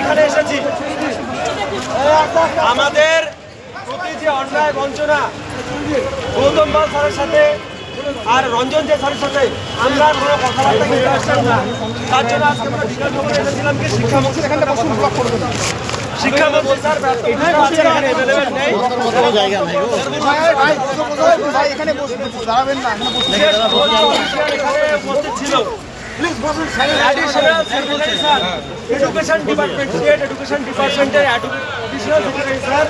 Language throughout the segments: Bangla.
এখানে এসেছি আমাদের প্রতি যে অন্যায় বঞ্চনা গৌতম পাল স্যারের সাথে আর রঞ্জন যে স্যারের সাথে আমরা কোনো কথাবার্তা কিন্তু আসলাম না। তার জন্য আজকে আমরা বিকাশ ভবনে এসেছিলাম কি শিক্ষামন্ত্রী এখানে বসুন, ব্লক করবেন। শিক্ষামন্ত্রী স্যার এখানে অ্যাভেলেবেল নেই, জায়গা নাই ভাই, এখানে দাঁড়াবেন না, এখানে উপস্থিত ছিল এডুকেশন ডিপার্টমেন্ট, স্টেট এডুকেশন ডিপার্টমেন্টের অ্যাডিশনাল সেক্রেটারি স্যার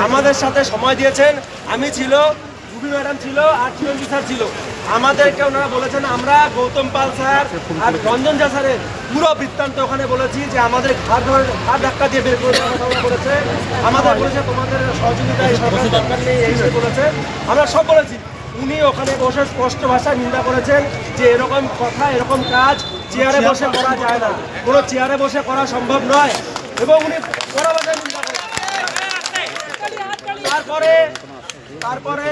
আমাদের সাথে সময় দিয়েছেন। আমি ছিল, রুবি ম্যাডাম ছিল, আর চিরঞ্জিত স্যার ছিল। আমাদেরকে ওনারা বলেছেন আমরা গৌতম পাল স্যার আর রঞ্জন ঝা স্যারের পুরো বৃত্তান্ত ওখানে বলেছি যে আমাদের ঘাট ধাক্কা দিয়ে বের করে দেওয়ার কথা বলেছে। আমাদের বলেছে তোমাদের সহযোগিতা এই সরকারের দরকার নেই, এই বলেছে। আমরা সব বলেছি। উনি ওখানে বসে স্পষ্ট ভাষায় নিন্দা করেছেন যে এরকম কথা, এরকম কাজ চেয়ারে বসে করা যায় না, কোনো চেয়ারে বসে করা সম্ভব নয়, এবং উনি কড়া ভাষায় নিন্দা করেন। তারপরে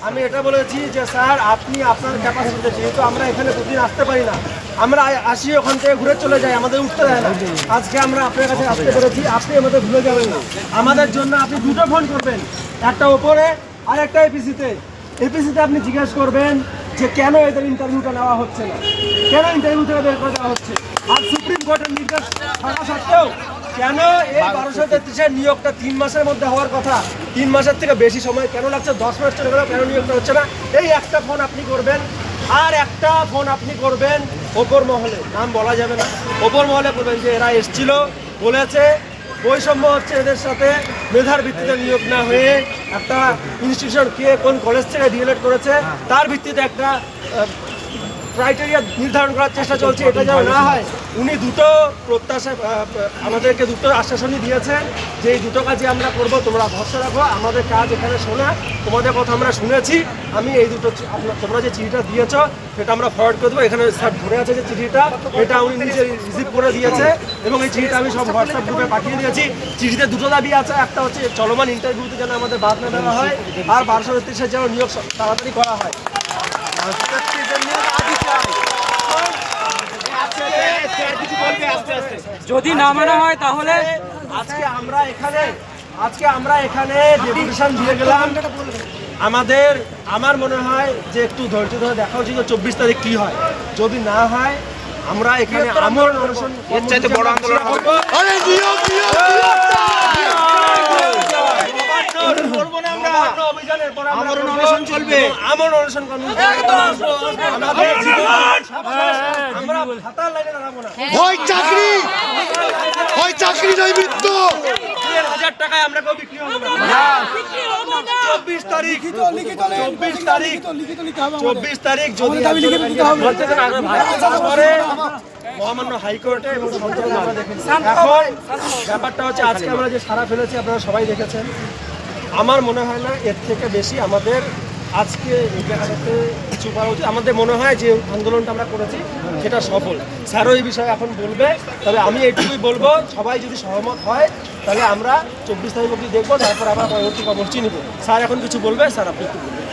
আমি এটা বলেছি যে স্যার আপনি আপনার ক্যাপাসিটিতে, যেহেতু আমরা এখানে প্রতিদিন আসতে পারি না, আমরা আসি ওখান থেকে ঘুরে চলে যাই, আমাদের উঠতে দেয় না। আজকে আমরা আপনার কাছে আসতে পেরেছি, আপনি আমাদের ভুলে যাবেন না। আমাদের জন্য আপনি দুটো ফোন করবেন, একটা ওপরে আর একটা এপিসিতে। এপিসিতে আপনি জিজ্ঞেস করবেন যে কেন এদের ইন্টারভিউটা নেওয়া হচ্ছে না, কেন ইন্টারভিউ থেকে বের করে দেওয়া হচ্ছে। আর সুপ্রিম কোর্টের নির্দেশ থাকা সত্ত্বেও কেন এই 1233-এর নিয়োগটা 3 মাসের মধ্যে হওয়ার কথা, 3 মাসের থেকে বেশি সময় কেন লাগছে, 10 মাস চলে গেলেও কেন নিয়োগটা হচ্ছে না। এই একটা ফোন আপনি করবেন, আর একটা ফোন আপনি করবেন ওপর মহলে, নাম বলা যাবে না, ওপর মহলে করবেন যে এরা এসছিল, বলেছে বৈষম্য হচ্ছে এদের সাথে, মেধার ভিত্তিতে নিয়োগ না হয়ে একটা ইনস্টিটিউশন কে কোন কলেজ থেকে ডিএলএড করেছে তার ভিত্তিতে একটা ক্রাইটেরিয়া নির্ধারণ করার চেষ্টা চলছে, এটা যেন না হয়। উনি দুটো প্রত্যাশা আমাদেরকে দুটো আশ্বাসনই দিয়েছেন যে এই দুটো কাজই আমরা করব, তোমরা ভরসা রাখো, আমাদের কাজ এখানে শোনা, তোমাদের কথা আমরা শুনেছি। আমি এই দুটো তোমরা যে চিঠিটা দিয়েছ সেটা আমরা ফরওয়ার্ড করে দেবো। এখানে স্যার ধরে আছে যে চিঠিটা, এটা উনি নিজে রিসিভ করে দিয়েছে, এবং এই চিঠিটা আমি সব হোয়াটসঅ্যাপ গ্রুপে পাঠিয়ে দিয়েছি। চিঠিতে দুটো দাবি আছে, একটা হচ্ছে চলমান ইন্টারভিউতে যেন আমাদের বাদ না দেওয়া হয়, আর 1233-এর যেন নিয়োগ তাড়াতাড়ি করা হয়। যদি না মানা হয় তাহলে আজকে আমরা এখানে ডেপুটেশন দিয়ে গেলাম। আমার মনে হয় যে একটু ধৈর্য ধরে দেখা উচিত 24 তারিখ কি হয়। যদি না হয় আমরা এখানে আমরণ অনশন, এর চাইতে বড় আন্দোলন করব। চলবে, আমরণ অনশন আমরা হাতার লাইনে দাঁড়াবো না। চাকরি নয় মৃত্যু। 1000 টাকায় আমরা কেউ বিক্রি হবো না। 24 তারিখ যদি তারপরে মহামান্য হাইকোর্টে এবং এখন ব্যাপারটা হচ্ছে আজকে আমরা যে সারা ফেলেছি আপনারা সবাই দেখেছেন। আমার মনে হয় না এর থেকে বেশি আমাদের আজকে এই জায়গাটাতে কিছু করা উচিত। আমাদের মনে হয় যে আন্দোলনটা আমরা করেছি সেটা সফল। স্যারও এই বিষয়ে এখন বলবে, তবে আমি এইটুকুই বলবো, সবাই যদি সহমত হয় তাহলে আমরা 24 তারিখ অবধি দেখবো, তারপর আমরা পরবর্তী কর্মসূচি নিব। স্যার এখন কিছু বলবে, স্যার আপনি একটু বলবেন।